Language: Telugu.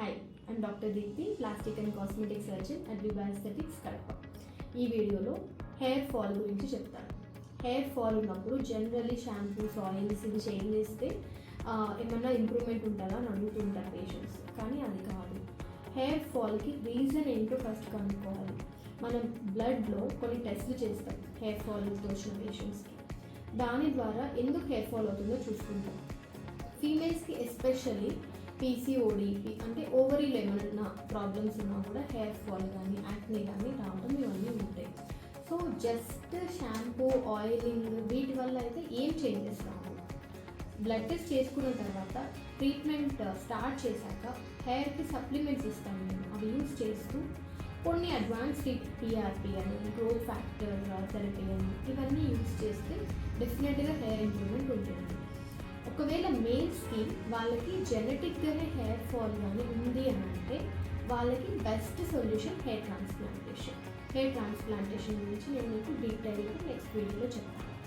Hi, I'm Dr. Deepthi, Plastic and Cosmetic Surgeon at Viva Aesthetics, Kadapa. ఈ వీడియోలో హెయిర్ ఫాల్ గురించి చెప్తాను. హెయిర్ ఫాల్ ఉన్నప్పుడు జనరల్లీ షాంపూస్ ఆయిల్స్ ఇవి చేంజ్ చేస్తే ఏమన్నా ఇంప్రూవ్మెంట్ ఉంటుందా అని అడుగుతుంటారు పేషెంట్స్. కానీ అది కాదు. హెయిర్ ఫాల్కి రీజన్ ఏంటో ఫస్ట్ కనుక్కోవాలి. మనం బ్లడ్లో కొన్ని టెస్ట్లు చేస్తాం హెయిర్ ఫాల్తో వచ్చిన పేషెంట్స్కి. దాని ద్వారా ఎందుకు హెయిర్ ఫాల్ అవుతుందో చూసుకుంటాం. ఫీమేల్స్కి ఎస్పెషల్లీ పీసీఓడి అంటే ఓవరీలో ఏమైనా ప్రాబ్లమ్స్ ఉన్నా కూడా హెయిర్ ఫాల్ కానీ యాక్నే కానీ రావడం ఇవన్నీ ఉంటాయి. సో జస్ట్ షాంపూ ఆయిలింగ్ వీటి వల్ల అయితే ఏం చేంజెస్ రావు. బ్లడ్ టెస్ట్ చేసుకున్న తర్వాత ట్రీట్మెంట్ స్టార్ట్ చేశాక హెయిర్కి సప్లిమెంట్స్ ఇస్తాం మేము. అవి యూజ్ చేస్తూ కొన్ని అడ్వాన్స్ టీఆర్పీ అని గ్రోత్ ఫ్యాక్టర్ థెరపీ అని ఇవన్నీ యూజ్ చేస్తే డెఫినెట్గా హెయిర్ ఇంప్రూవ్మెంట్ ఉంటుంది. ఒకవేళ మేల్స్కి వాళ్ళకి జెనెటిక్గానే హెయిర్ ఫాల్ కానీ ఉంది అని అంటే వాళ్ళకి best solution hair transplantation. Hair transplantation గురించి నేను మీకు డీటెయిల్గా నెక్స్ట్ వీడియోలో చెప్తాను.